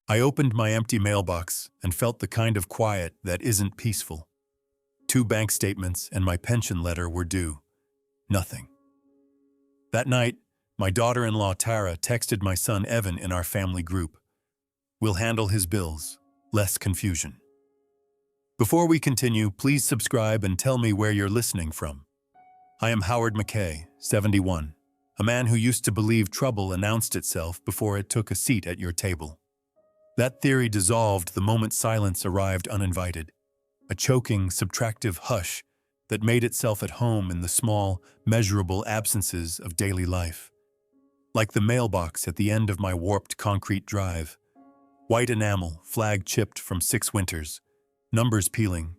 I opened my empty mailbox and felt the kind of quiet that isn't peaceful. 2 bank statements and my pension letter were due. Nothing. That night, my daughter-in-law Tara texted my son Evan in our family group. "We'll handle his bills. Less confusion." Before we continue, please subscribe and tell me where you're listening from. I am Howard McKay, 71, a man who used to believe trouble announced itself before it took a seat at your table. That theory dissolved the moment silence arrived uninvited, a choking, subtractive hush that made itself at home in the small, measurable absences of daily life. Like the mailbox at the end of my warped concrete drive, white enamel, flag chipped from 6 winters, numbers peeling,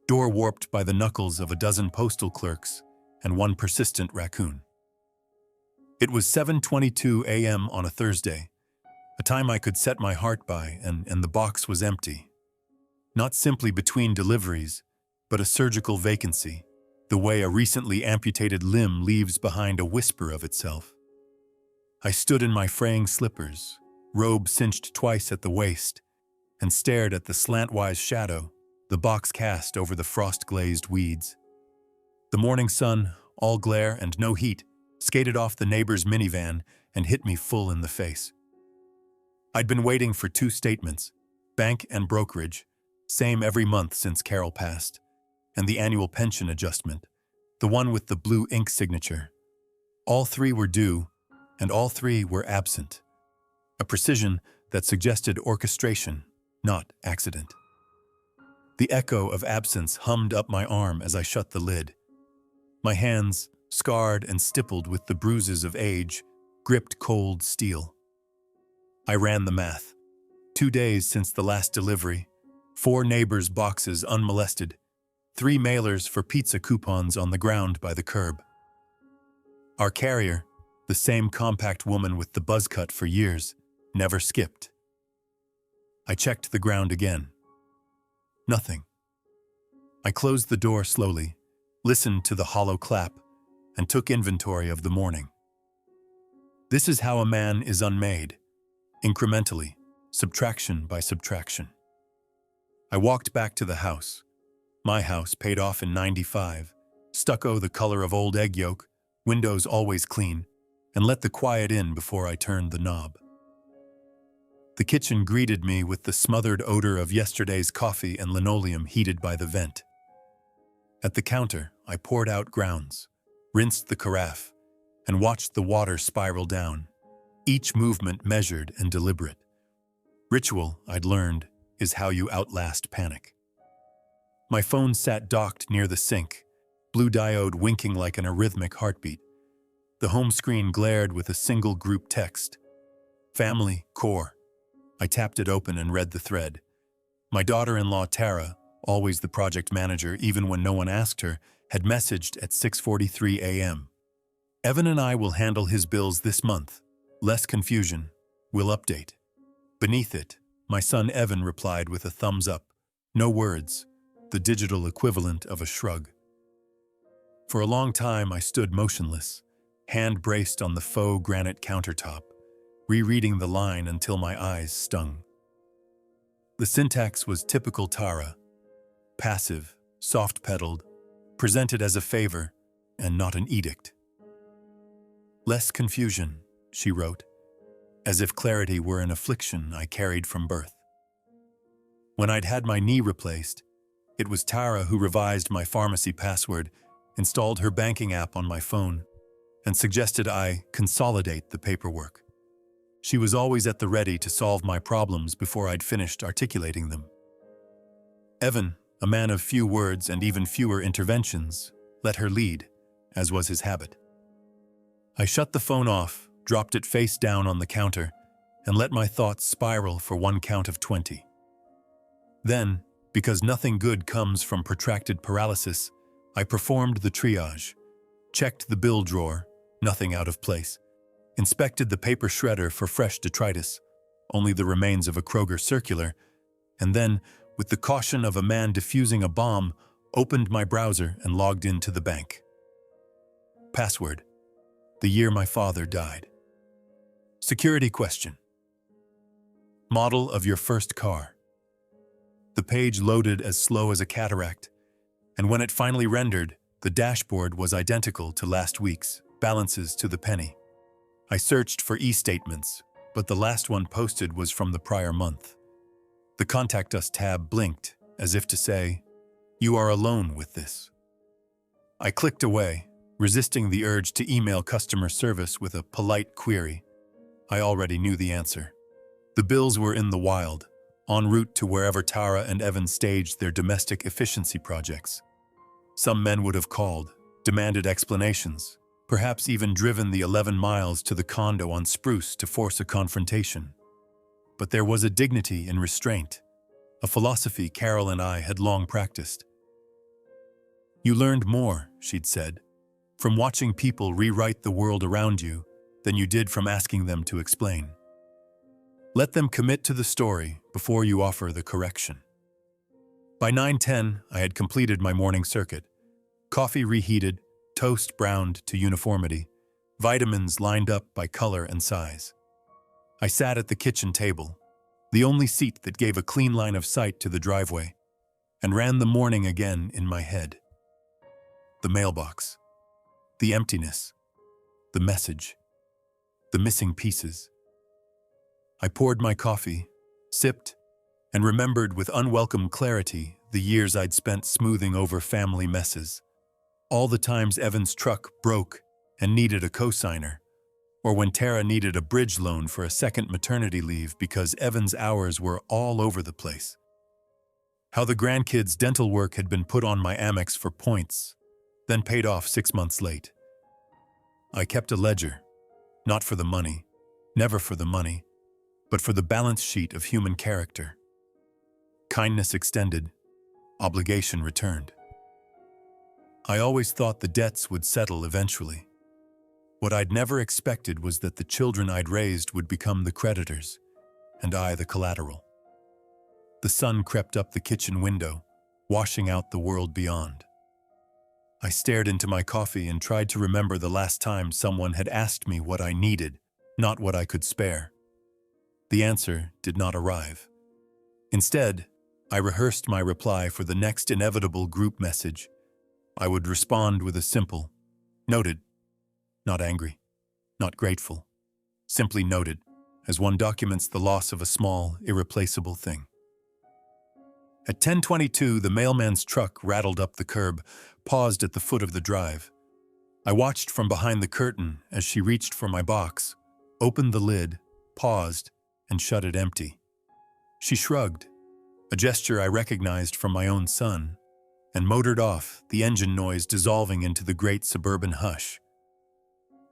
door warped by the knuckles of a dozen postal clerks and 1 persistent raccoon. It was 7:22 a.m. on a Thursday, a time I could set my heart by, and the box was empty. Not simply between deliveries, but a surgical vacancy, the way a recently amputated limb leaves behind a whisper of itself. I stood in my fraying slippers, robe cinched twice at the waist, and stared at the slantwise shadow the box cast over the frost-glazed weeds. The morning sun, all glare and no heat, skated off the neighbor's minivan and hit me full in the face. I'd been waiting for 2 statements, bank and brokerage, same every month since Carol passed, and the annual pension adjustment, the one with the blue ink signature. All 3 were due, and all 3 were absent. A precision that suggested orchestration, not accident. The echo of absence hummed up my arm as I shut the lid. My hands, scarred and stippled with the bruises of age, gripped cold steel. I ran the math. 2 days since the last delivery, 4 neighbors' boxes unmolested, 3 mailers for pizza coupons on the ground by the curb. Our carrier, the same compact woman with the buzz cut for years, never skipped. I checked the ground again. Nothing. I closed the door slowly, listened to the hollow clap, and took inventory of the morning. This is how a man is unmade, incrementally, subtraction by subtraction. I walked back to the house. My house paid off in '95, stucco the color of old egg yolk, windows always clean, and let the quiet in before I turned the knob. The kitchen greeted me with the smothered odor of yesterday's coffee and linoleum heated by the vent. At the counter, I poured out grounds, rinsed the carafe, and watched the water spiral down, each movement measured and deliberate. Ritual, I'd learned, is how you outlast panic. My phone sat docked near the sink, blue diode winking like an arrhythmic heartbeat. The home screen glared with a single group text. Family, core. I tapped it open and read the thread. My daughter-in-law Tara, always the project manager even when no one asked her, had messaged at 6:43 a.m. Evan and I will handle his bills this month. Less confusion. We'll update. Beneath it, my son Evan replied with a thumbs up. No words, the digital equivalent of a shrug. For a long time I stood motionless, hand braced on the faux granite countertop, rereading the line until my eyes stung. The syntax was typical Tara, passive, soft-pedaled, presented as a favor and not an edict. Less confusion, she wrote, as if clarity were an affliction I carried from birth. When I'd had my knee replaced, it was Tara who revised my pharmacy password, installed her banking app on my phone, and suggested I consolidate the paperwork. She was always at the ready to solve my problems before I'd finished articulating them. Evan, a man of few words and even fewer interventions, let her lead, as was his habit. I shut the phone off, dropped it face down on the counter, and let my thoughts spiral for one count of 20. Then, because nothing good comes from protracted paralysis, I performed the triage, checked the bill drawer, nothing out of place, inspected the paper shredder for fresh detritus, only the remains of a Kroger circular, and then, with the caution of a man defusing a bomb, opened my browser and logged into the bank. Password: the year my father died. Security question. Model of your first car. The page loaded as slow as a cataract, and when it finally rendered, the dashboard was identical to last week's, balances to the penny. I searched for e-statements, but the last one posted was from the prior month. The Contact Us tab blinked, as if to say, "You are alone with this." I clicked away, resisting the urge to email customer service with a polite query. I already knew the answer. The bills were in the wild, en route to wherever Tara and Evan staged their domestic efficiency projects. Some men would have called, demanded explanations, perhaps even driven the 11 miles to the condo on Spruce to force a confrontation. But there was a dignity in restraint, a philosophy Carol and I had long practiced. "You learned more," she'd said, "from watching people rewrite the world around you than you did from asking them to explain. Let them commit to the story before you offer the correction." By 9:10, I had completed my morning circuit. Coffee reheated, toast browned to uniformity, vitamins lined up by color and size. I sat at the kitchen table, the only seat that gave a clean line of sight to the driveway, and ran the morning again in my head. The mailbox, the emptiness, the message, the missing pieces. I poured my coffee, sipped, and remembered with unwelcome clarity the years I'd spent smoothing over family messes. All the times Evan's truck broke and needed a cosigner, or when Tara needed a bridge loan for a second maternity leave because Evan's hours were all over the place. How the grandkids' dental work had been put on my Amex for points, then paid off 6 months late. I kept a ledger, not for the money, never for the money, but for the balance sheet of human character. Kindness extended, obligation returned. I always thought the debts would settle eventually. What I'd never expected was that the children I'd raised would become the creditors, and I the collateral. The sun crept up the kitchen window, washing out the world beyond. I stared into my coffee and tried to remember the last time someone had asked me what I needed, not what I could spare. The answer did not arrive. Instead, I rehearsed my reply for the next inevitable group message. I would respond with a simple, "Noted." Not angry, not grateful, simply noted, as one documents the loss of a small, irreplaceable thing. At 10:22, the mailman's truck rattled up the curb, paused at the foot of the drive. I watched from behind the curtain as she reached for my box, opened the lid, paused, and shut it empty. She shrugged, a gesture I recognized from my own son, and motored off, the engine noise dissolving into the great suburban hush.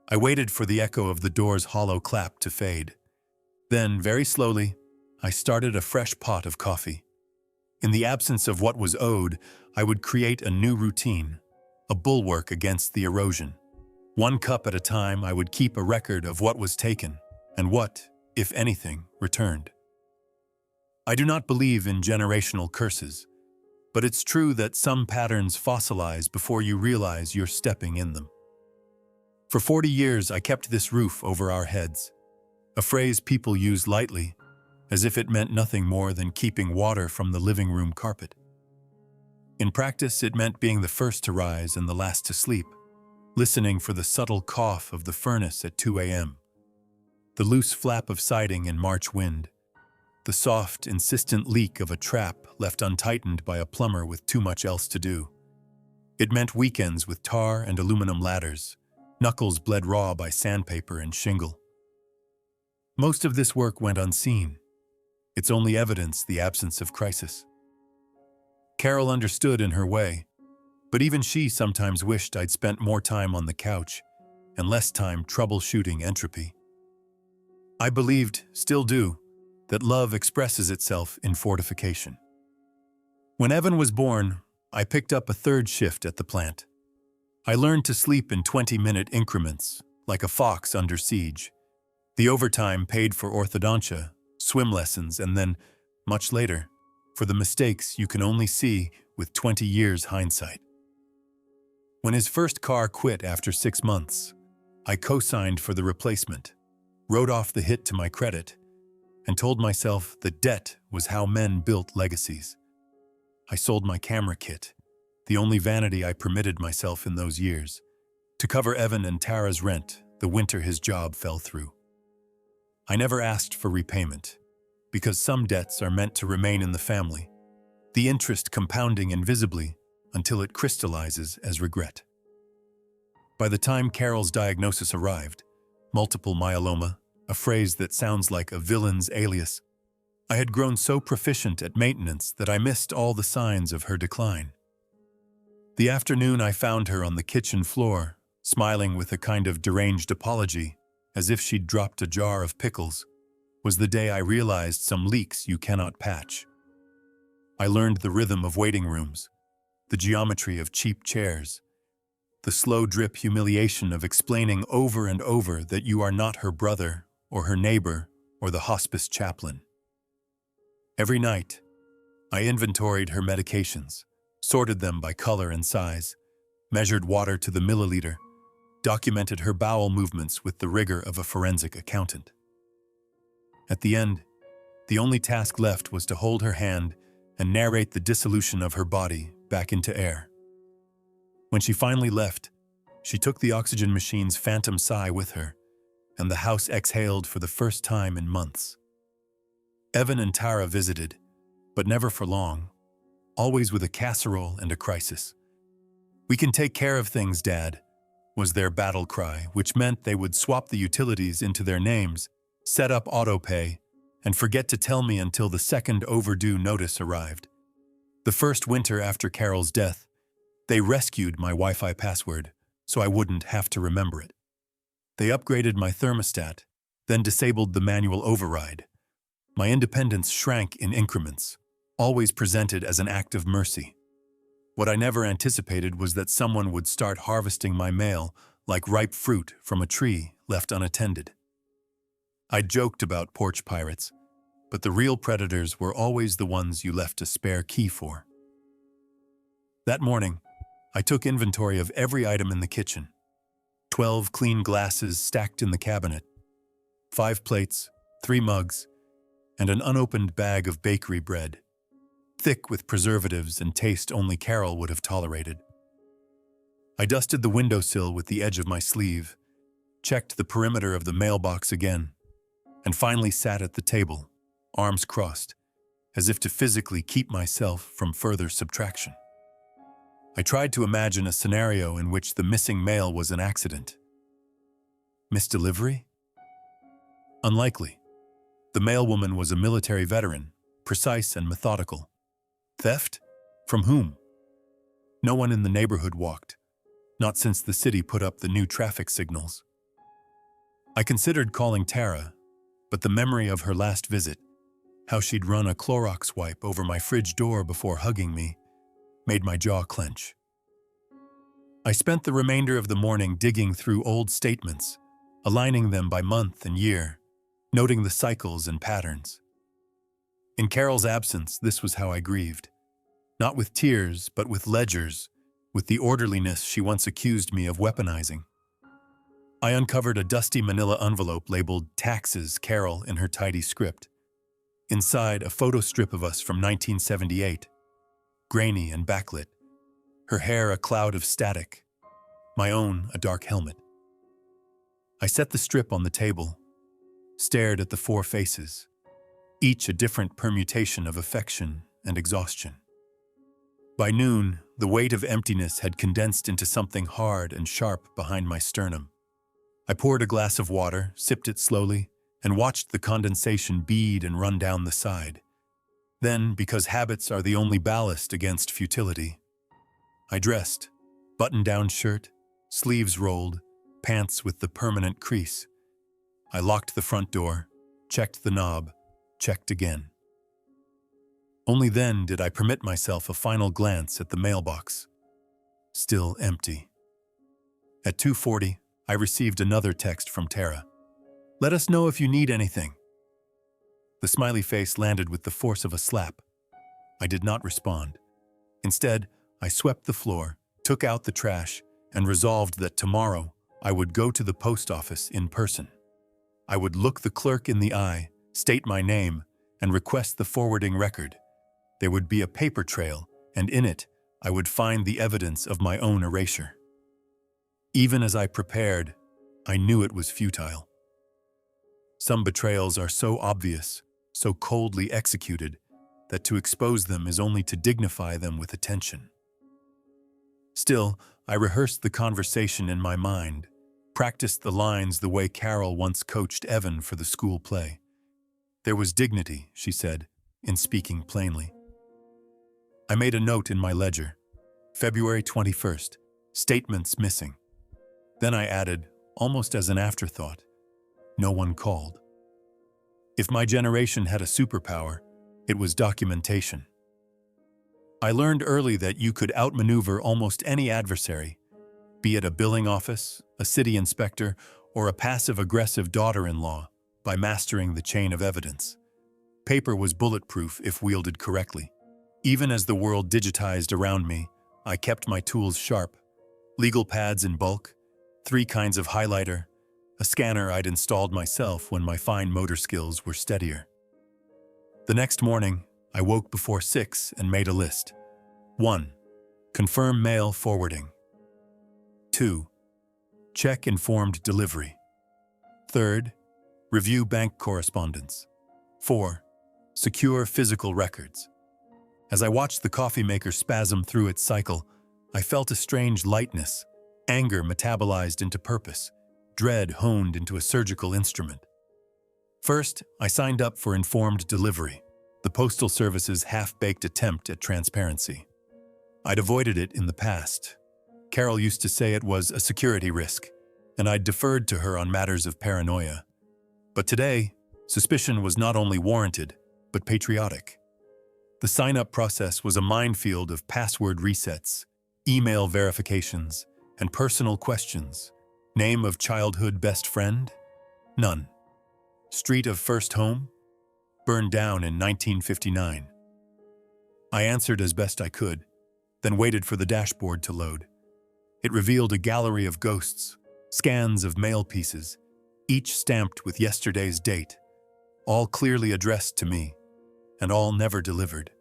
I waited for the echo of the door's hollow clap to fade. Then, very slowly, I started a fresh pot of coffee. In the absence of what was owed, I would create a new routine, a bulwark against the erosion. One cup at a time, I would keep a record of what was taken, and what, if anything, returned. I do not believe in generational curses, but it's true that some patterns fossilize before you realize you're stepping in them. For 40 years, I kept this roof over our heads, a phrase people use lightly, as if it meant nothing more than keeping water from the living room carpet. In practice, it meant being the first to rise and the last to sleep, listening for the subtle cough of the furnace at 2 a.m., the loose flap of siding in March wind, the soft, insistent leak of a trap left untightened by a plumber with too much else to do. It meant weekends with tar and aluminum ladders, knuckles bled raw by sandpaper and shingle. Most of this work went unseen. Its only evidence the absence of crisis. Carol understood in her way, but even she sometimes wished I'd spent more time on the couch and less time troubleshooting entropy. I believed, still do, that love expresses itself in fortification. When Evan was born, I picked up a third shift at the plant. I learned to sleep in 20-minute increments, like a fox under siege. The overtime paid for orthodontia, swim lessons, and then, much later, for the mistakes you can only see with 20 years hindsight. When his first car quit after 6 months, I co-signed for the replacement, wrote off the hit to my credit, and told myself that debt was how men built legacies. I sold my camera kit, the only vanity I permitted myself in those years, to cover Evan and Tara's rent the winter his job fell through. I never asked for repayment, because some debts are meant to remain in the family, the interest compounding invisibly until it crystallizes as regret. By the time Carol's diagnosis arrived, multiple myeloma, a phrase that sounds like a villain's alias, I had grown so proficient at maintenance that I missed all the signs of her decline. The afternoon I found her on the kitchen floor, smiling with a kind of deranged apology, as if she'd dropped a jar of pickles, was the day I realized some leaks you cannot patch. I learned the rhythm of waiting rooms, the geometry of cheap chairs, the slow drip humiliation of explaining over and over that you are not her brother or her neighbor or the hospice chaplain. Every night, I inventoried her medications, sorted them by color and size, measured water to the milliliter, documented her bowel movements with the rigor of a forensic accountant. At the end, the only task left was to hold her hand and narrate the dissolution of her body back into air. When she finally left, she took the oxygen machine's phantom sigh with her, and the house exhaled for the first time in months. Evan and Tara visited, but never for long, always with a casserole and a crisis. "We can take care of things, Dad," was their battle cry, which meant they would swap the utilities into their names, set up autopay, and forget to tell me until the second overdue notice arrived. The first winter after Carol's death, they rescued my Wi-Fi password so I wouldn't have to remember it. They upgraded my thermostat, then disabled the manual override. My independence shrank in increments, always presented as an act of mercy. What I never anticipated was that someone would start harvesting my mail like ripe fruit from a tree left unattended. I joked about porch pirates, but the real predators were always the ones you left a spare key for. That morning, I took inventory of every item in the kitchen. 12 clean glasses stacked in the cabinet, 5 plates, 3 mugs, and an unopened bag of bakery bread, thick with preservatives and taste only Carol would have tolerated. I dusted the windowsill with the edge of my sleeve, checked the perimeter of the mailbox again, and finally sat at the table, arms crossed, as if to physically keep myself from further subtraction. I tried to imagine a scenario in which the missing mail was an accident. Misdelivery? Unlikely. The mailwoman was a military veteran, precise and methodical. Theft? From whom? No one in the neighborhood walked, not since the city put up the new traffic signals. I considered calling Tara, but the memory of her last visit, how she'd run a Clorox wipe over my fridge door before hugging me, made my jaw clench. I spent the remainder of the morning digging through old statements, aligning them by month and year, noting the cycles and patterns. In Carol's absence, this was how I grieved. Not with tears, but with ledgers, with the orderliness she once accused me of weaponizing. I uncovered a dusty manila envelope labeled "Taxes, Carol" in her tidy script. Inside, a photo strip of us from 1978, grainy and backlit, her hair a cloud of static, my own a dark helmet. I set the strip on the table, stared at the 4 faces, each a different permutation of affection and exhaustion. By noon, the weight of emptiness had condensed into something hard and sharp behind my sternum. I poured a glass of water, sipped it slowly, and watched the condensation bead and run down the side. Then, because habits are the only ballast against futility, I dressed, button-down shirt, sleeves rolled, pants with the permanent crease. I locked the front door, checked the knob, checked again. Only then did I permit myself a final glance at the mailbox. Still empty. At 2:40, I received another text from Tara. "Let us know if you need anything." The smiley face landed with the force of a slap. I did not respond. Instead, I swept the floor, took out the trash, and resolved that tomorrow I would go to the post office in person. I would look the clerk in the eye state my name, and request the forwarding record. There would be a paper trail, and in it, I would find the evidence of my own erasure. Even as I prepared, I knew it was futile. Some betrayals are so obvious, so coldly executed, that to expose them is only to dignify them with attention. Still, I rehearsed the conversation in my mind, practiced the lines the way Carol once coached Evan for the school play. There was dignity, she said, in speaking plainly. I made a note in my ledger. February 21st, statements missing. Then I added, almost as an afterthought, no one called. If my generation had a superpower, it was documentation. I learned early that you could outmaneuver almost any adversary, be it a billing office, a city inspector, or a passive-aggressive daughter-in-law, by mastering the chain of evidence. Paper was bulletproof if wielded correctly. Even as the world digitized around me, I kept my tools sharp. Legal pads in bulk, 3 kinds of highlighter, a scanner I'd installed myself when my fine motor skills were steadier. The next morning, I woke before 6 and made a list. 1. Confirm mail forwarding. 2. Check informed delivery. 3rd, review bank correspondence. 4. Secure physical records. As I watched the coffee maker spasm through its cycle, I felt a strange lightness, anger metabolized into purpose, dread honed into a surgical instrument. First, I signed up for informed delivery, the Postal Service's half-baked attempt at transparency. I'd avoided it in the past. Carol used to say it was a security risk, and I'd deferred to her on matters of paranoia. But today, suspicion was not only warranted, but patriotic. The sign-up process was a minefield of password resets, email verifications, and personal questions. Name of childhood best friend? None. Street of first home? Burned down in 1959. I answered as best I could, then waited for the dashboard to load. It revealed a gallery of ghosts, scans of mail pieces, each stamped with yesterday's date, all clearly addressed to me, and all never delivered.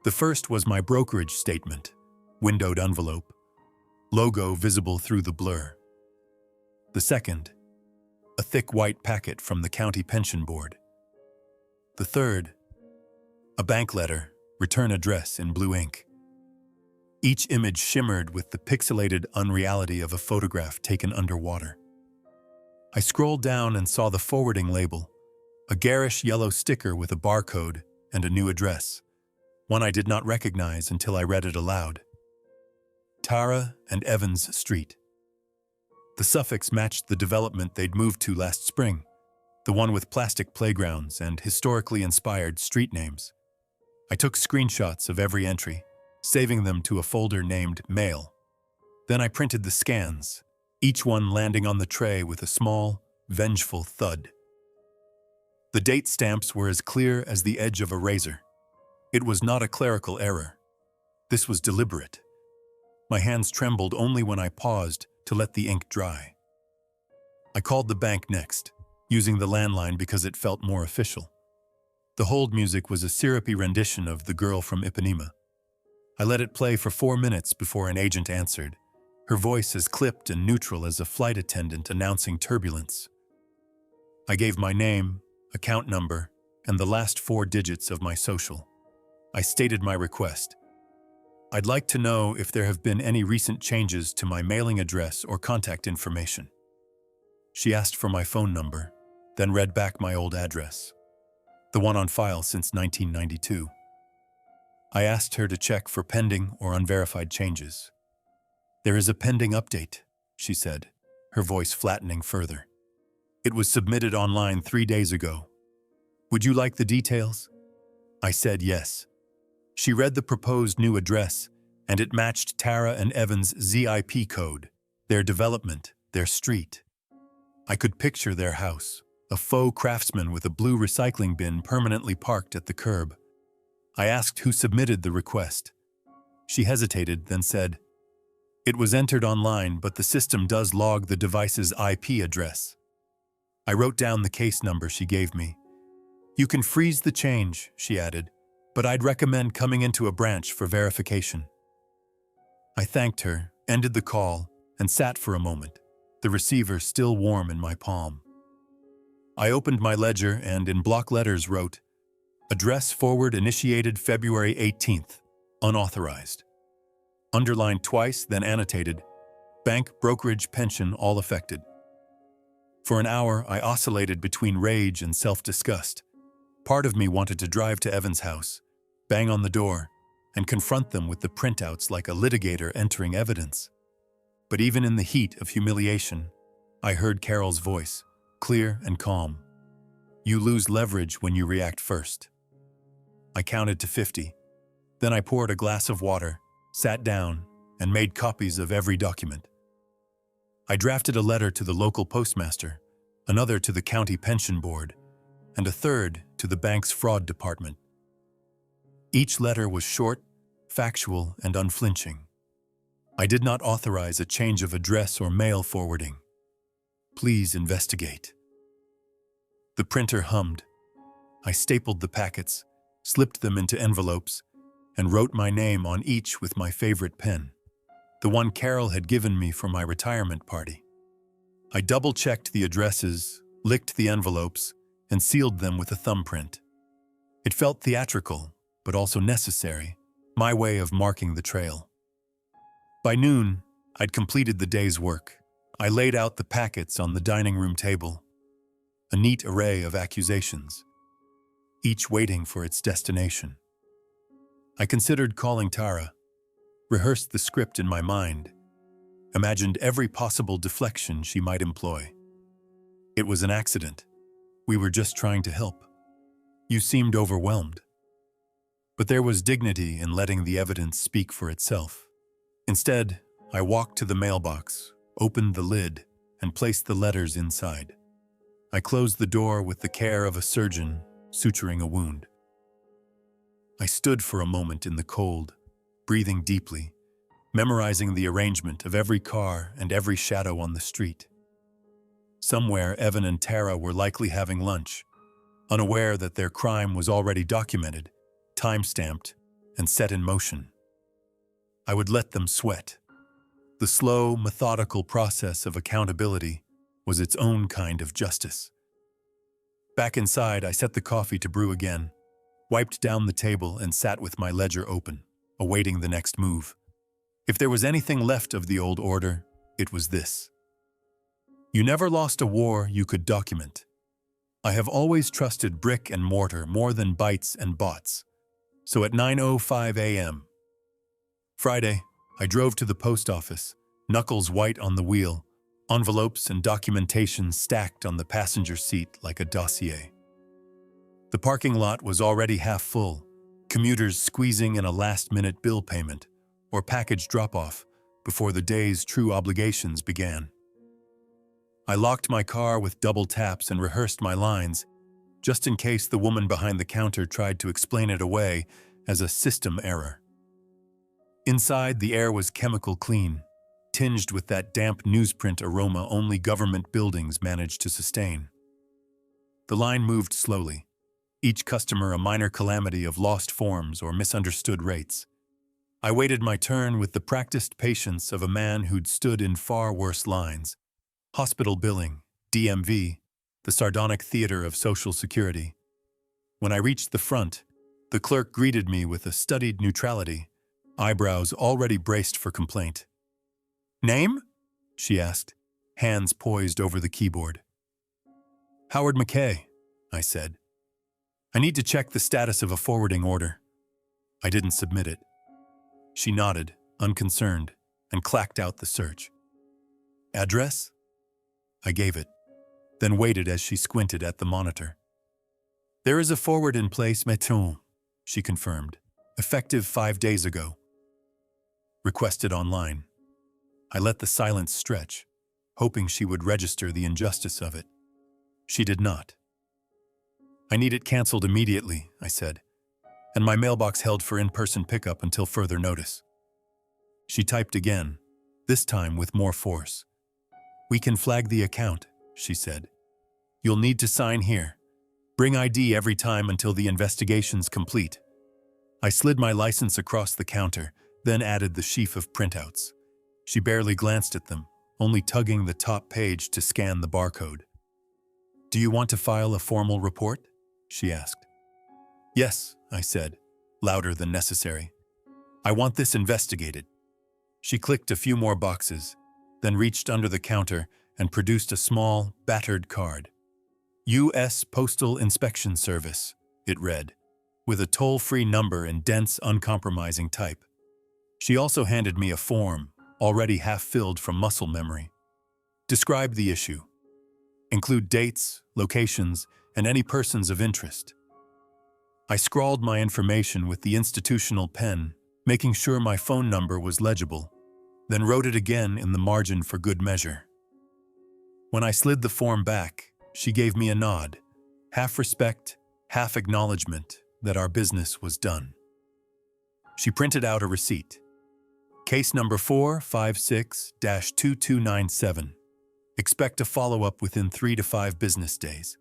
The first was my brokerage statement, windowed envelope, logo visible through the blur. The second, a thick white packet from the county pension board. The third, a bank letter, return address in blue ink. Each image shimmered with the pixelated unreality of a photograph taken underwater. I scrolled down and saw the forwarding label, a garish yellow sticker with a barcode and a new address, one I did not recognize until I read it aloud. Tara and Evans Street. The suffix matched the development they'd moved to last spring, the one with plastic playgrounds and historically inspired street names. I took screenshots of every entry, saving them to a folder named Mail. Then I printed the scans, each one landing on the tray with a small, vengeful thud. The date stamps were as clear as the edge of a razor. It was not a clerical error. This was deliberate. My hands trembled only when I paused to let the ink dry. I called the bank next, using the landline because it felt more official. The hold music was a syrupy rendition of The Girl from Ipanema. I let it play for 4 minutes before an agent answered, her voice as clipped and neutral as a flight attendant announcing turbulence. I gave my name, account number, and the last 4 digits of my social. I stated my request. I'd like to know if there have been any recent changes to my mailing address or contact information. She asked for my phone number, then read back my old address, the one on file since 1992. I asked her to check for pending or unverified changes. There is a pending update, she said, her voice flattening further. It was submitted online 3 days ago. Would you like the details? I said yes. She read the proposed new address, and it matched Tara and Evan's ZIP code, their development, their street. I could picture their house, a faux craftsman with a blue recycling bin permanently parked at the curb. I asked who submitted the request. She hesitated, then said, "It was entered online, but the system does log the device's IP address." I wrote down the case number she gave me. "You can freeze the change," she added, "but I'd recommend coming into a branch for verification." I thanked her, ended the call, and sat for a moment, the receiver still warm in my palm. I opened my ledger and in block letters wrote, "Address forward initiated February 18th, unauthorized." Underlined twice, then annotated, "Bank, brokerage, pension, all affected." For an hour, I oscillated between rage and self-disgust. Part of me wanted to drive to Evan's house, bang on the door, and confront them with the printouts like a litigator entering evidence. But even in the heat of humiliation, I heard Carol's voice, clear and calm. "You lose leverage when you react first." I counted to 50. Then I poured a glass of water, sat down, and made copies of every document. I drafted a letter to the local postmaster, another to the county pension board, and a third to the bank's fraud department. Each letter was short, factual, and unflinching. I did not authorize a change of address or mail forwarding. Please investigate. The printer hummed. I stapled the packets, slipped them into envelopes, and wrote my name on each with my favorite pen, the one Carol had given me for my retirement party. I double-checked the addresses, licked the envelopes, and sealed them with a thumbprint. It felt theatrical, but also necessary, my way of marking the trail. By noon, I'd completed the day's work. I laid out the packets on the dining room table, a neat array of accusations, each waiting for its destination. I considered calling Tara, rehearsed the script in my mind, imagined every possible deflection she might employ. It was an accident. We were just trying to help. You seemed overwhelmed. But there was dignity in letting the evidence speak for itself. Instead, I walked to the mailbox, opened the lid, and placed the letters inside. I closed the door with the care of a surgeon suturing a wound. I stood for a moment in the cold, breathing deeply, memorizing the arrangement of every car and every shadow on the street. Somewhere, Evan and Tara were likely having lunch, unaware that their crime was already documented, time-stamped, and set in motion. I would let them sweat. The slow, methodical process of accountability was its own kind of justice. Back inside, I set the coffee to brew again, wiped down the table, and sat with my ledger open, awaiting the next move. If there was anything left of the old order, it was this. You never lost a war you could document. I have always trusted brick and mortar more than bytes and bots. So at 9:05 a.m. Friday, I drove to the post office, knuckles white on the wheel, envelopes and documentation stacked on the passenger seat like a dossier. The parking lot was already half full, commuters squeezing in a last-minute bill payment or package drop-off before the day's true obligations began. I locked my car with double taps and rehearsed my lines, just in case the woman behind the counter tried to explain it away as a system error. Inside, the air was chemical clean, tinged with that damp newsprint aroma only government buildings manage to sustain. The line moved slowly, each customer a minor calamity of lost forms or misunderstood rates. I waited my turn with the practiced patience of a man who'd stood in far worse lines. Hospital billing, DMV, the sardonic theater of Social Security. When I reached the front, the clerk greeted me with a studied neutrality, eyebrows already braced for complaint. "Name?" she asked, hands poised over the keyboard. "Howard McKay," I said. "I need to check the status of a forwarding order." I didn't submit it. She nodded, unconcerned, and clacked out the search. "Address?" I gave it, then waited as she squinted at the monitor. "There is a forward in place, maintenant," she confirmed, "effective 5 days ago. Requested online." I let the silence stretch, hoping she would register the injustice of it. She did not. "I need it canceled immediately," I said, "and my mailbox held for in-person pickup until further notice." She typed again, this time with more force. "We can flag the account," she said. You'll need to sign here. Bring ID every time until the investigation's complete. I slid my license across the counter, then added the sheaf of printouts. She barely glanced at them, only tugging the top page to scan the barcode. Do you want to file a formal report? She asked. Yes, I said, louder than necessary. I want this investigated. She clicked a few more boxes, then reached under the counter and produced a small, battered card. U.S. Postal Inspection Service, it read, with a toll-free number in dense, uncompromising type. She also handed me a form, already half-filled from muscle memory. Describe the issue. Include dates, locations, and any persons of interest. I scrawled my information with the institutional pen, making sure my phone number was legible, then wrote it again in the margin for good measure. When I slid the form back, she gave me a nod, half respect, half acknowledgement that our business was done. She printed out a receipt. Case number 456-2297. Expect a follow-up within 3 to 5 business days.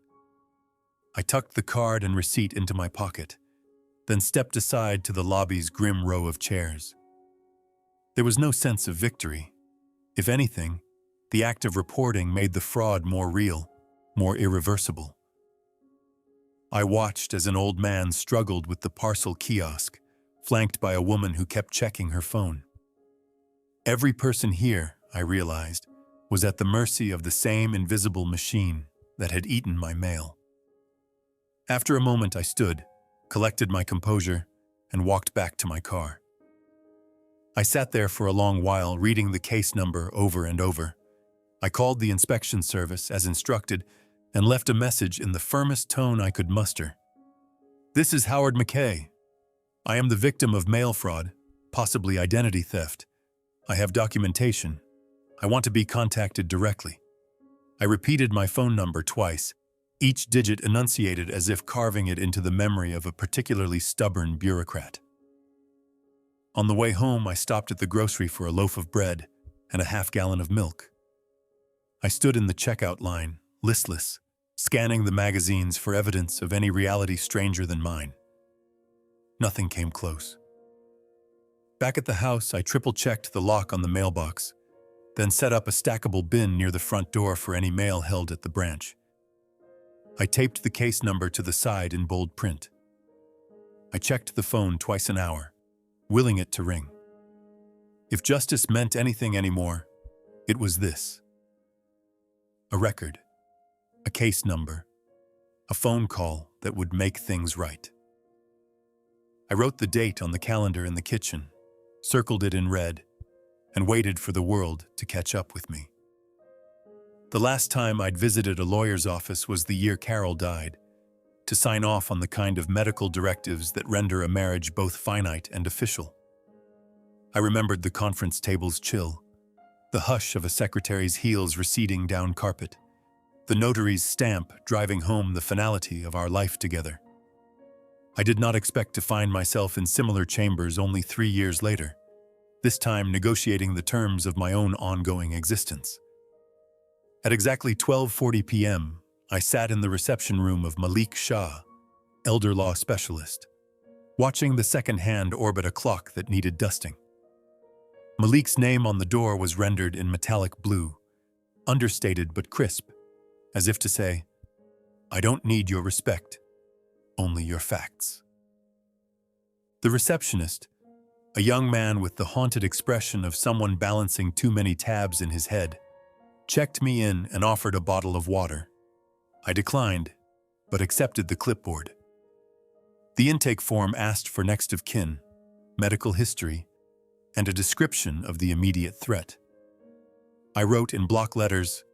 I tucked the card and receipt into my pocket, then stepped aside to the lobby's grim row of chairs. There was no sense of victory. If anything, the act of reporting made the fraud more real, more irreversible. I watched as an old man struggled with the parcel kiosk, flanked by a woman who kept checking her phone. Every person here, I realized, was at the mercy of the same invisible machine that had eaten my mail. After a moment, I stood, collected my composure, and walked back to my car. I sat there for a long while, reading the case number over and over. I called the inspection service as instructed and left a message in the firmest tone I could muster. This is Howard McKay. I am the victim of mail fraud, possibly identity theft. I have documentation. I want to be contacted directly. I repeated my phone number twice, each digit enunciated as if carving it into the memory of a particularly stubborn bureaucrat. On the way home, I stopped at the grocery for a loaf of bread and a half-gallon of milk. I stood in the checkout line, listless, scanning the magazines for evidence of any reality stranger than mine. Nothing came close. Back at the house, I triple-checked the lock on the mailbox, then set up a stackable bin near the front door for any mail held at the branch. I taped the case number to the side in bold print. I checked the phone twice an hour, willing it to ring. If justice meant anything anymore, it was this. A record, a case number, a phone call that would make things right. I wrote the date on the calendar in the kitchen, circled it in red, and waited for the world to catch up with me. The last time I'd visited a lawyer's office was the year Carol died, to sign off on the kind of medical directives that render a marriage both finite and official. I remembered the conference table's chill, the hush of a secretary's heels receding down carpet, the notary's stamp driving home the finality of our life together. I did not expect to find myself in similar chambers only 3 years later, this time negotiating the terms of my own ongoing existence. At exactly 12:40 p.m., I sat in the reception room of Malik Shah, elder law specialist, watching the second hand orbit a clock that needed dusting. Malik's name on the door was rendered in metallic blue, understated but crisp, as if to say, I don't need your respect, only your facts. The receptionist, a young man with the haunted expression of someone balancing too many tabs in his head, checked me in and offered a bottle of water. I declined, but accepted the clipboard. The intake form asked for next of kin, medical history, and a description of the immediate threat. I wrote in block letters,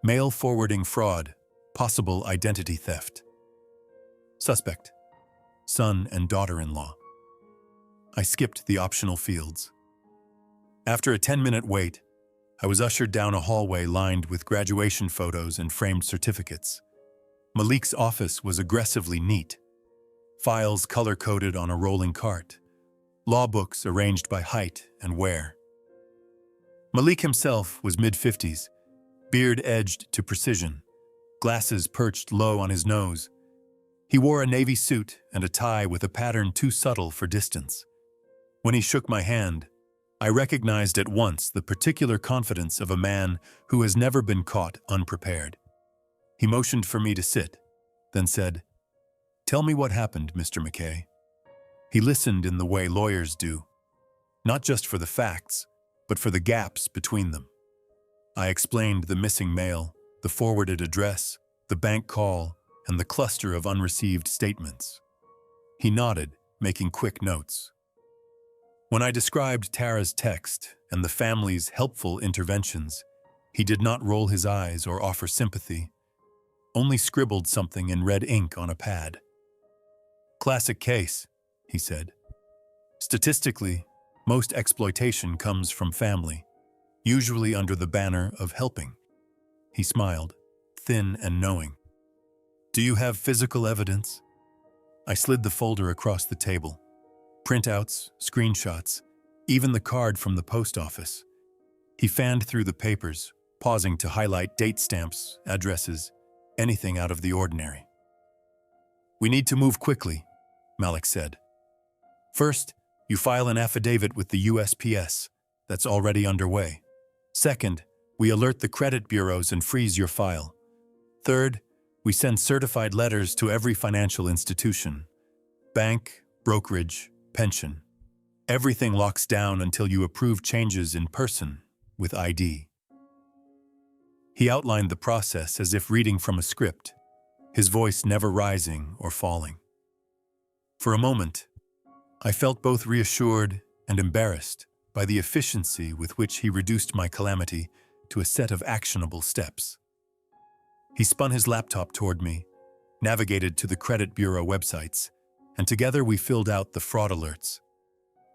mail forwarding fraud, possible identity theft. Suspect, son and daughter-in-law. I skipped the optional fields. After a 10-minute wait, I was ushered down a hallway lined with graduation photos and framed certificates. Malik's office was aggressively neat. Files color-coded on a rolling cart. Law books arranged by height and wear. Malik himself was mid-50s, beard edged to precision, glasses perched low on his nose. He wore a navy suit and a tie with a pattern too subtle for distance. When he shook my hand, I recognized at once the particular confidence of a man who has never been caught unprepared. He motioned for me to sit, then said, "Tell me what happened, Mr. McKay." He listened in the way lawyers do, not just for the facts, but for the gaps between them. I explained the missing mail, the forwarded address, the bank call, and the cluster of unreceived statements. He nodded, making quick notes. When I described Tara's text and the family's helpful interventions, he did not roll his eyes or offer sympathy, only scribbled something in red ink on a pad. "Classic case," he said. "Statistically, most exploitation comes from family, usually under the banner of helping." He smiled, thin and knowing. "Do you have physical evidence?" I slid the folder across the table. Printouts, screenshots, even the card from the post office. He fanned through the papers, pausing to highlight date stamps, addresses, anything out of the ordinary. "We need to move quickly," Malik said. "First, you file an affidavit with the USPS. That's already underway. Second, we alert the credit bureaus and freeze your file. Third, we send certified letters to every financial institution. Bank, brokerage, pension. Everything locks down until you approve changes in person with ID." He outlined the process as if reading from a script, his voice never rising or falling. For a moment, I felt both reassured and embarrassed by the efficiency with which he reduced my calamity to a set of actionable steps. He spun his laptop toward me, navigated to the credit bureau websites, and together we filled out the fraud alerts.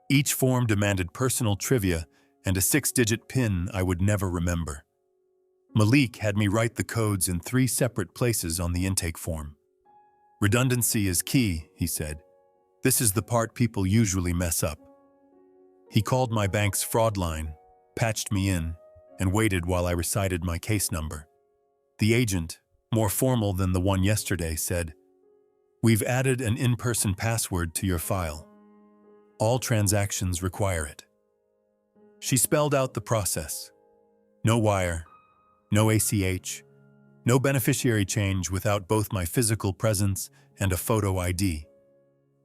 Each form demanded personal trivia and a 6-digit PIN I would never remember. Malik had me write the codes in 3 separate places on the intake form. "Redundancy is key," he said. "This is the part people usually mess up." He called my bank's fraud line, patched me in, and waited while I recited my case number. The agent, more formal than the one yesterday, said, "We've added an in-person password to your file. All transactions require it." She spelled out the process. No wire, no ACH, no beneficiary change without both my physical presence and a photo ID.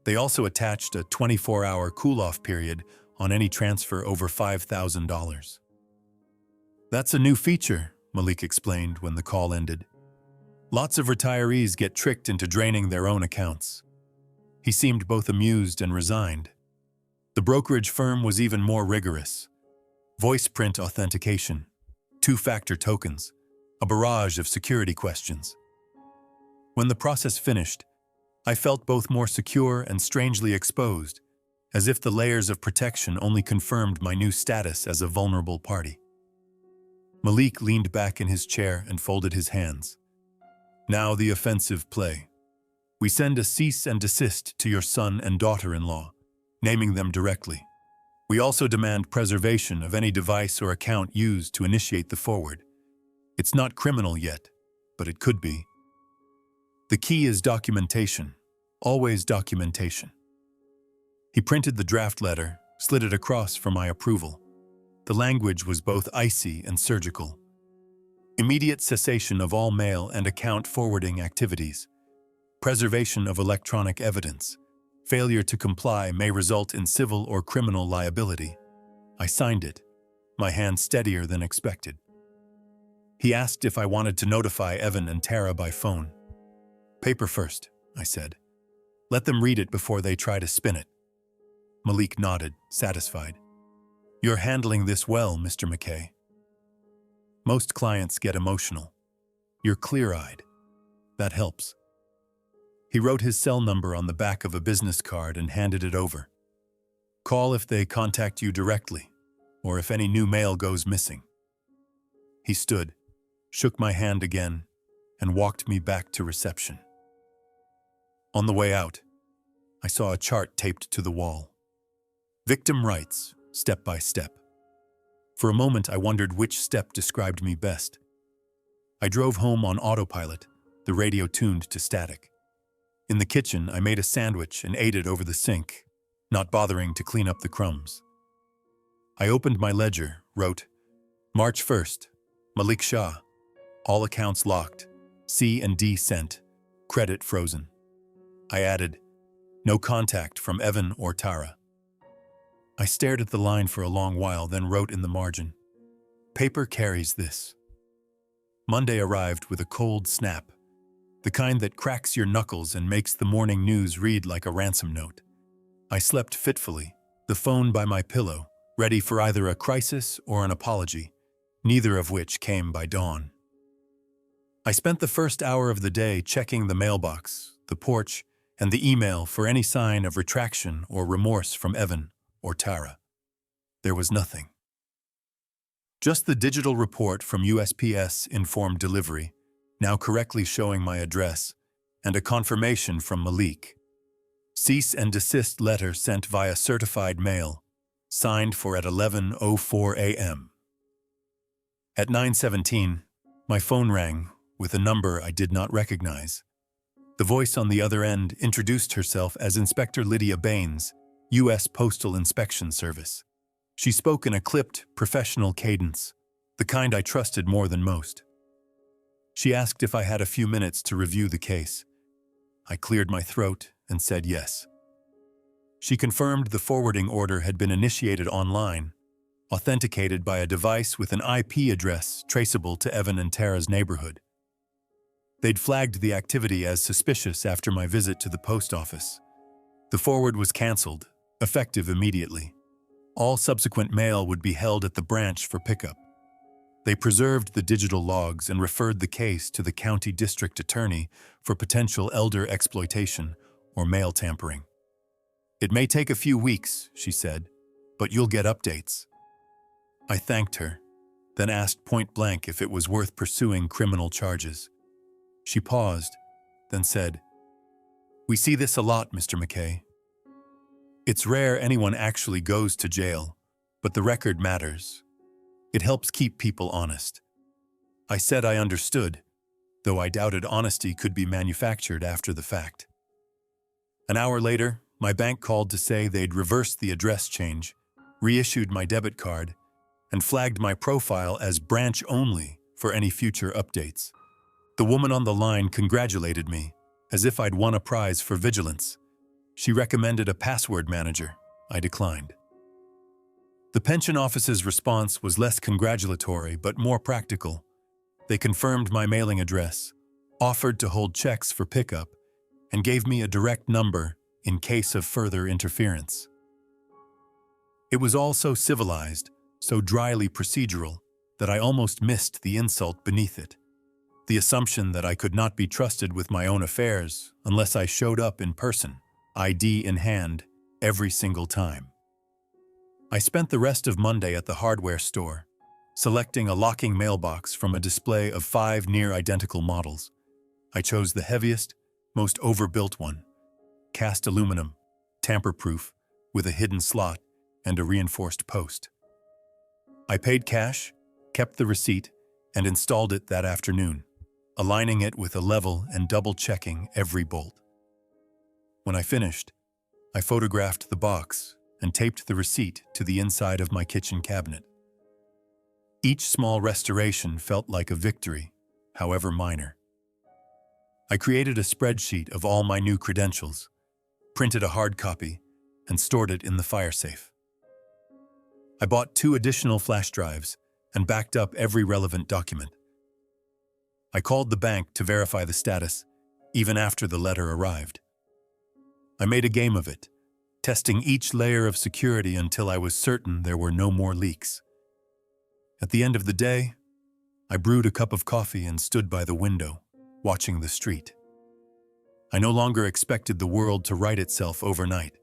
They also attached a 24-hour cool-off period on any transfer over $5,000. "That's a new feature," Malik explained when the call ended. "Lots of retirees get tricked into draining their own accounts." He seemed both amused and resigned. The brokerage firm was even more rigorous. Voice print authentication, 2-factor tokens, a barrage of security questions. When the process finished, I felt both more secure and strangely exposed, as if the layers of protection only confirmed my new status as a vulnerable party. Malik leaned back in his chair and folded his hands. "Now the offensive play. We send a cease and desist to your son and daughter-in-law, naming them directly. We also demand preservation of any device or account used to initiate the forward. It's not criminal yet, but it could be. The key is documentation, always documentation." He printed the draft letter, slid it across for my approval. The language was both icy and surgical. Immediate cessation of all mail and account forwarding activities. Preservation of electronic evidence. Failure to comply may result in civil or criminal liability. I signed it, my hand steadier than expected. He asked if I wanted to notify Evan and Tara by phone. "Paper first," I said. "Let them read it before they try to spin it." Malik nodded, satisfied. "You're handling this well, Mr. McKay." Most clients get emotional. You're clear-eyed. That helps. He wrote his cell number on the back of a business card and handed it over. "Call if they contact you directly, or if any new mail goes missing." He stood, shook my hand again, and walked me back to reception. On the way out, I saw a chart taped to the wall. Victim rights, step by step. For a moment, I wondered which step described me best. I drove home on autopilot, the radio tuned to static. In the kitchen, I made a sandwich and ate it over the sink, not bothering to clean up the crumbs. I opened my ledger, wrote, March 1st, Malik Shah, all accounts locked, C&D sent, credit frozen. I added, no contact from Evan or Tara. I stared at the line for a long while, then wrote in the margin, paper carries this. Monday arrived with a cold snap, the kind that cracks your knuckles and makes the morning news read like a ransom note. I slept fitfully, the phone by my pillow, ready for either a crisis or an apology, neither of which came by dawn. I spent the first hour of the day checking the mailbox, the porch, and the email for any sign of retraction or remorse from Evan or Tara. There was nothing. Just the digital report from USPS informed delivery, now correctly showing my address, and a confirmation from Malik. Cease and desist letter sent via certified mail, signed for at 11:04 a.m. At 9:17, my phone rang with a number I did not recognize. The voice on the other end introduced herself as Inspector Lydia Baines, U.S. Postal Inspection Service. She spoke in a clipped, professional cadence, the kind I trusted more than most. She asked if I had a few minutes to review the case. I cleared my throat and said yes. She confirmed the forwarding order had been initiated online, authenticated by a device with an IP address traceable to Evan and Tara's neighborhood. They'd flagged the activity as suspicious after my visit to the post office. The forward was canceled, effective immediately. All subsequent mail would be held at the branch for pickup. They preserved the digital logs and referred the case to the county district attorney for potential elder exploitation or mail tampering. It may take a few weeks, she said, but you'll get updates. I thanked her, then asked point blank if it was worth pursuing criminal charges. She paused, then said, we see this a lot, Mr. McKay. It's rare anyone actually goes to jail, but the record matters. It helps keep people honest. I said I understood, though I doubted honesty could be manufactured after the fact. An hour later, my bank called to say they'd reversed the address change, reissued my debit card, and flagged my profile as branch only for any future updates. The woman on the line congratulated me, as if I'd won a prize for vigilance. She recommended a password manager. I declined. The pension office's response was less congratulatory but more practical. They confirmed my mailing address, offered to hold checks for pickup, and gave me a direct number in case of further interference. It was all so civilized, so dryly procedural, that I almost missed the insult beneath it. The assumption that I could not be trusted with my own affairs unless I showed up in person, ID in hand, every single time. I spent the rest of Monday at the hardware store, selecting a locking mailbox from a display of 5 near-identical models. I chose the heaviest, most overbuilt one, cast aluminum, tamper-proof, with a hidden slot and a reinforced post. I paid cash, kept the receipt, and installed it that afternoon, aligning it with a level and double-checking every bolt. When I finished, I photographed the box and taped the receipt to the inside of my kitchen cabinet. Each small restoration felt like a victory, however minor. I created a spreadsheet of all my new credentials, printed a hard copy, and stored it in the fire safe. I bought 2 additional flash drives and backed up every relevant document. I called the bank to verify the status, even after the letter arrived. I made a game of it, testing each layer of security until I was certain there were no more leaks. At the end of the day, I brewed a cup of coffee and stood by the window, watching the street. I no longer expected the world to right itself overnight,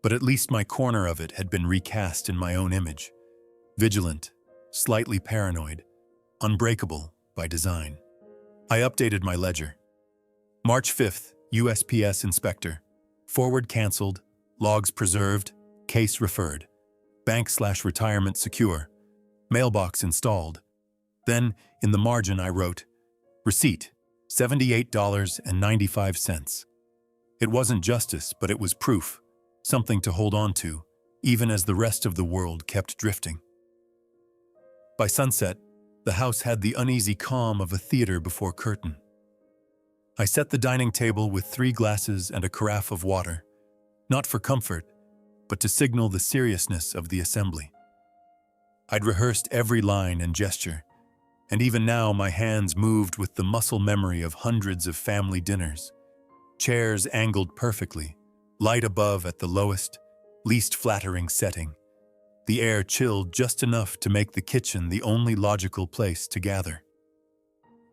but at least my corner of it had been recast in my own image. Vigilant, slightly paranoid, unbreakable by design. I updated my ledger. March 5th, USPS Inspector. Forward canceled, logs preserved, case referred. Bank/retirement secure. Mailbox installed. Then, in the margin I wrote, receipt, $78.95. It wasn't justice, but it was proof, something to hold on to, even as the rest of the world kept drifting. By sunset, the house had the uneasy calm of a theater before curtain. I set the dining table with 3 glasses and a carafe of water, not for comfort, but to signal the seriousness of the assembly. I'd rehearsed every line and gesture, and even now my hands moved with the muscle memory of hundreds of family dinners. Chairs angled perfectly, light above at the lowest, least flattering setting. The air chilled just enough to make the kitchen the only logical place to gather.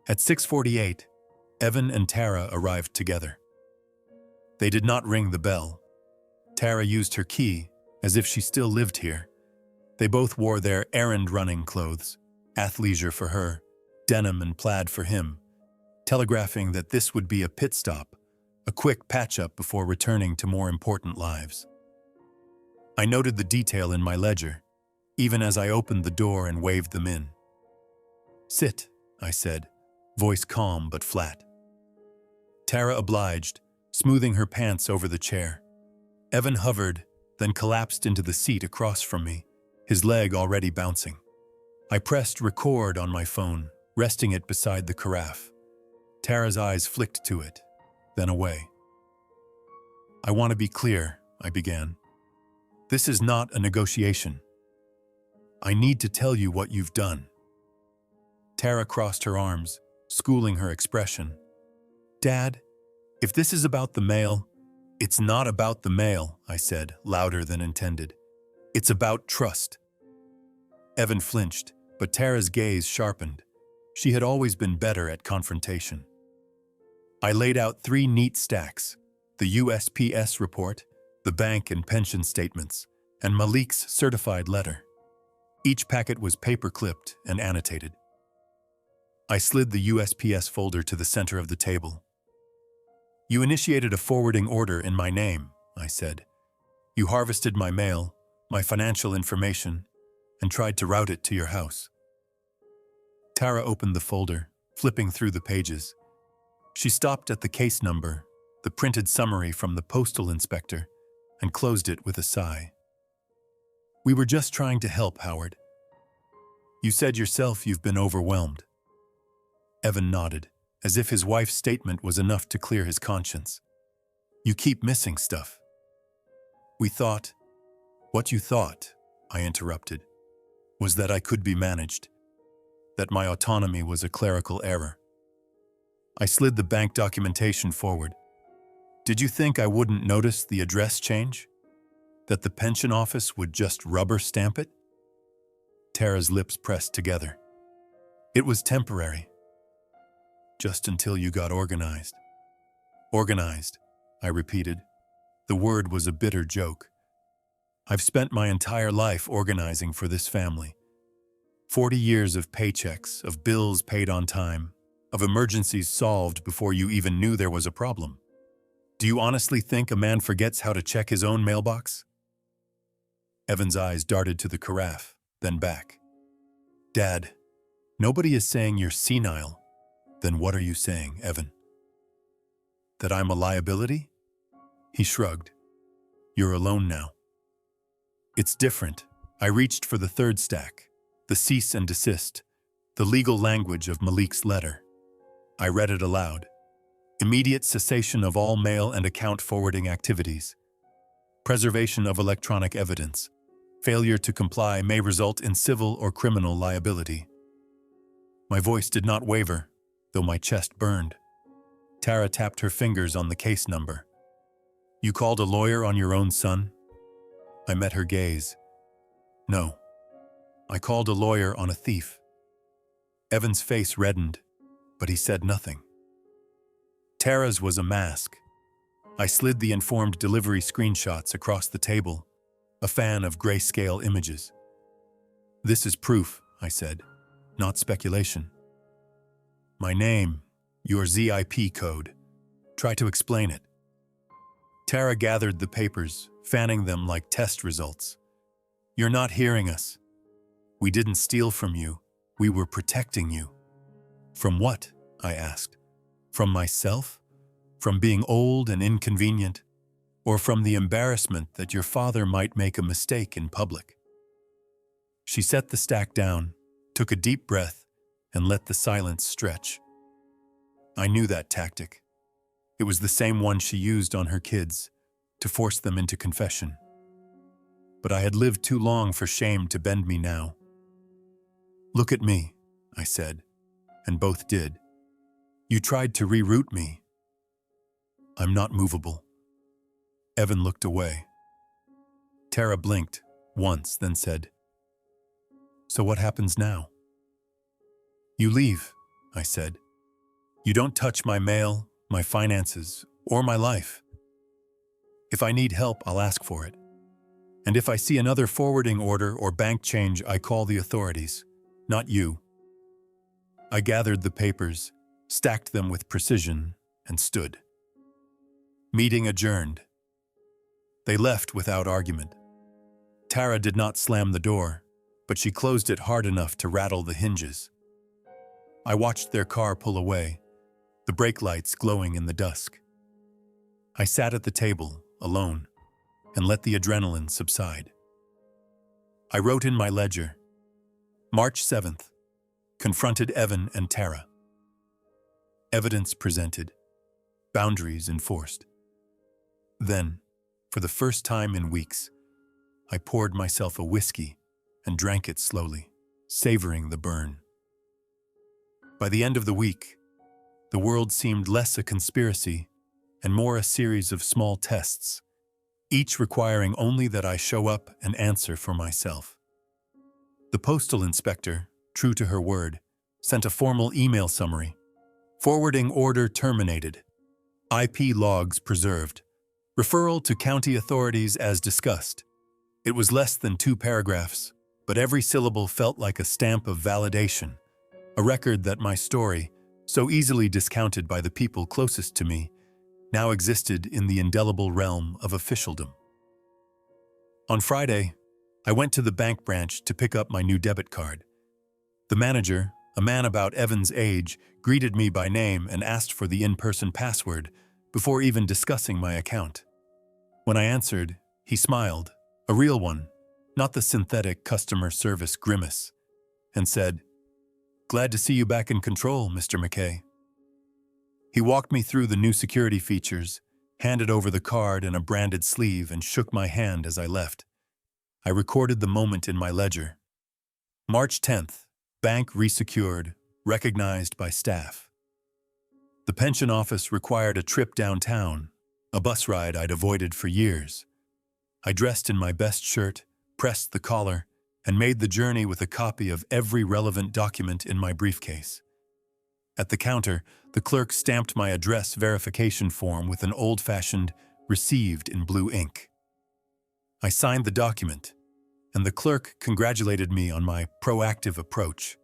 At 6:48, Evan and Tara arrived together. They did not ring the bell. Tara used her key, as if she still lived here. They both wore their errand-running clothes, athleisure for her, denim and plaid for him, telegraphing that this would be a pit stop, a quick patch-up before returning to more important lives. I noted the detail in my ledger, even as I opened the door and waved them in. "Sit," I said, voice calm but flat. Tara obliged, smoothing her pants over the chair. Evan hovered, then collapsed into the seat across from me, his leg already bouncing. I pressed record on my phone, resting it beside the carafe. Tara's eyes flicked to it, then away. "I want to be clear," I began. "This is not a negotiation. I need to tell you what you've done." Tara crossed her arms, schooling her expression. "Dad, if this is about the mail—" "It's not about the mail," I said, louder than intended. "It's about trust." Evan flinched, but Tara's gaze sharpened. She had always been better at confrontation. I laid out 3 neat stacks: the USPS report, the bank and pension statements, and Malik's certified letter. Each packet was paper-clipped and annotated. I slid the USPS folder to the center of the table. "You initiated a forwarding order in my name," I said. "You harvested my mail, my financial information, and tried to route it to your house." Tara opened the folder, flipping through the pages. She stopped at the case number, the printed summary from the postal inspector, and closed it with a sigh. "We were just trying to help, Howard. You said yourself you've been overwhelmed." Evan nodded, as if his wife's statement was enough to clear his conscience. "You keep missing stuff." "We thought—" "What you thought," I interrupted, "was that I could be managed, that my autonomy was a clerical error." I slid the bank documentation forward. "Did you think I wouldn't notice the address change? That the pension office would just rubber stamp it?" Tara's lips pressed together. "It was temporary. Just until you got organized." "Organized," I repeated. The word was a bitter joke. I've spent my entire life organizing for this family. 40 years of paychecks, of bills paid on time, of emergencies solved before you even knew there was a problem. Do you honestly think a man forgets how to check his own mailbox? Evan's eyes darted to the carafe, then back. "Dad, nobody is saying you're senile. Then what are you saying, Evan? That I'm a liability?" He shrugged. "You're alone now." "It's different." I reached for the 3rd stack, the cease and desist, the legal language of Malik's letter. I read it aloud. "Immediate cessation of all mail and account forwarding activities. Preservation of electronic evidence. Failure to comply may result in civil or criminal liability." My voice did not waver, though my chest burned. Tara tapped her fingers on the case number. "You called a lawyer on your own son?" I met her gaze. "No. I called a lawyer on a thief." Evan's face reddened, but he said nothing. Tara's was a mask. I slid the informed delivery screenshots across the table, a fan of grayscale images. "This is proof," I said, "not speculation." "My name, your ZIP code. Try to explain it." Tara gathered the papers, fanning them like test results. "You're not hearing us. We didn't steal from you. We were protecting you." "From what?" I asked. From myself? From being old and inconvenient? Or from the embarrassment that your father might make a mistake in public? She set the stack down, took a deep breath, and let the silence stretch. I knew that tactic. It was the same one she used on her kids, to force them into confession. But I had lived too long for shame to bend me now. "Look at me," I said, and both did. "You tried to reroute me. I'm not movable." Evan looked away. Tara blinked once, then said, "So what happens now?" "You leave," I said. "You don't touch my mail, my finances, or my life. If I need help, I'll ask for it. And if I see another forwarding order or bank change, I call the authorities, not you." I gathered the papers, stacked them with precision, and stood. Meeting adjourned. They left without argument. Tara did not slam the door, but she closed it hard enough to rattle the hinges. I watched their car pull away, the brake lights glowing in the dusk. I sat at the table, alone, and let the adrenaline subside. I wrote in my ledger, March 7th, confronted Evan and Tara. Evidence presented, boundaries enforced. Then, for the first time in weeks, I poured myself a whiskey and drank it slowly, savoring the burn. By the end of the week, the world seemed less a conspiracy and more a series of small tests, each requiring only that I show up and answer for myself. The postal inspector, true to her word, sent a formal email summary. Forwarding order terminated. IP logs preserved. Referral to county authorities as discussed. It was less than 2 paragraphs, but every syllable felt like a stamp of validation, a record that my story, so easily discounted by the people closest to me, now existed in the indelible realm of officialdom. On Friday, I went to the bank branch to pick up my new debit card. The manager, a man about Evan's age, greeted me by name and asked for the in-person password before even discussing my account. When I answered, he smiled, a real one, not the synthetic customer service grimace, and said, "Glad to see you back in control, Mr. McKay." He walked me through the new security features, handed over the card in a branded sleeve, and shook my hand as I left. I recorded the moment in my ledger. March 10th, bank resecured, recognized by staff. The pension office required a trip downtown, a bus ride I'd avoided for years. I dressed in my best shirt, pressed the collar, and made the journey with a copy of every relevant document in my briefcase. At the counter, the clerk stamped my address verification form with an old-fashioned "received" in blue ink. I signed the document, and the clerk congratulated me on my proactive approach.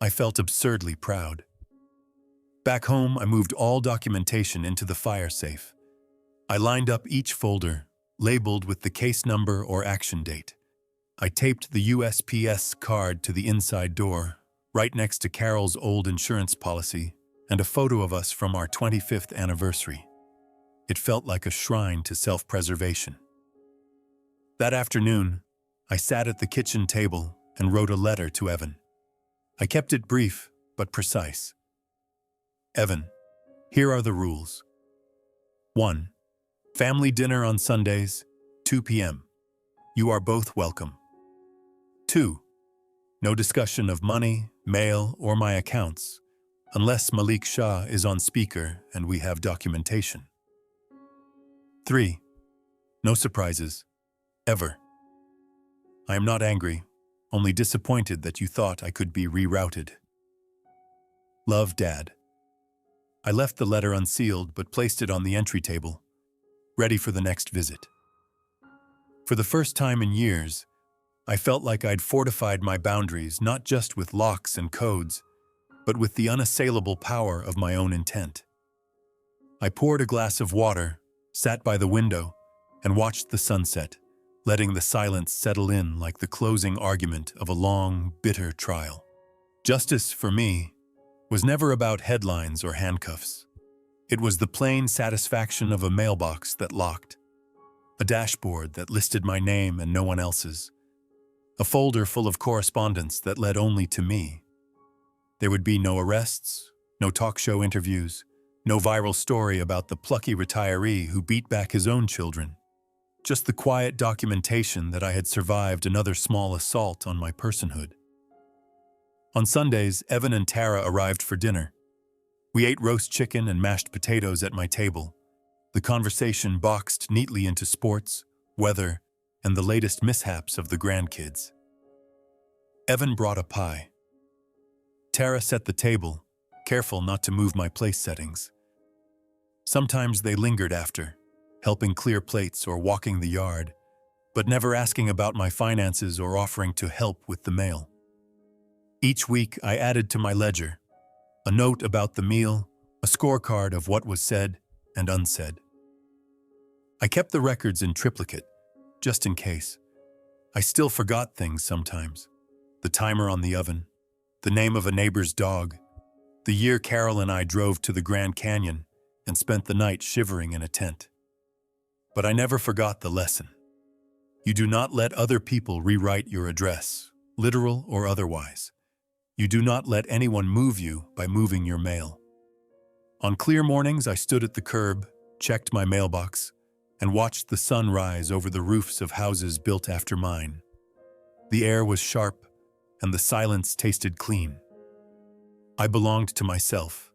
I felt absurdly proud. Back home, I moved all documentation into the fire safe. I lined up each folder, labeled with the case number or action date. I taped the USPS card to the inside door, right next to Carol's old insurance policy and a photo of us from our 25th anniversary. It felt like a shrine to self-preservation. That afternoon, I sat at the kitchen table and wrote a letter to Evan. I kept it brief but precise. Evan, here are the rules. 1. Family dinner on Sundays, 2 p.m. You are both welcome. 2. No discussion of money, mail, or my accounts, unless Malik Shah is on speaker and we have documentation. 3. No surprises, ever. I am not angry, only disappointed that you thought I could be rerouted. Love, Dad. I left the letter unsealed but placed it on the entry table, ready for the next visit. For the first time in years, I felt like I'd fortified my boundaries not just with locks and codes, but with the unassailable power of my own intent. I poured a glass of water, sat by the window, and watched the sunset, letting the silence settle in like the closing argument of a long, bitter trial. Justice, for me, was never about headlines or handcuffs. It was the plain satisfaction of a mailbox that locked, a dashboard that listed my name and no one else's, a folder full of correspondence that led only to me. There would be no arrests, no talk show interviews, no viral story about the plucky retiree who beat back his own children. Just the quiet documentation that I had survived another small assault on my personhood. On Sundays, Evan and Tara arrived for dinner. We ate roast chicken and mashed potatoes at my table, the conversation boxed neatly into sports, weather, and the latest mishaps of the grandkids. Evan brought a pie. Tara set the table, careful not to move my place settings. Sometimes they lingered after, helping clear plates or walking the yard, but never asking about my finances or offering to help with the mail. Each week I added to my ledger, a note about the meal, a scorecard of what was said and unsaid. I kept the records in triplicate, just in case. I still forgot things sometimes. The timer on the oven, the name of a neighbor's dog, the year Carol and I drove to the Grand Canyon and spent the night shivering in a tent. But I never forgot the lesson. You do not let other people rewrite your address, literal or otherwise. You do not let anyone move you by moving your mail. On clear mornings, I stood at the curb, checked my mailbox, and watched the sun rise over the roofs of houses built after mine. The air was sharp, and the silence tasted clean. I belonged to myself,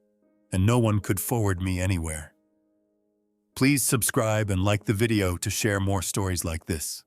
and no one could forward me anywhere. Please subscribe and like the video to share more stories like this.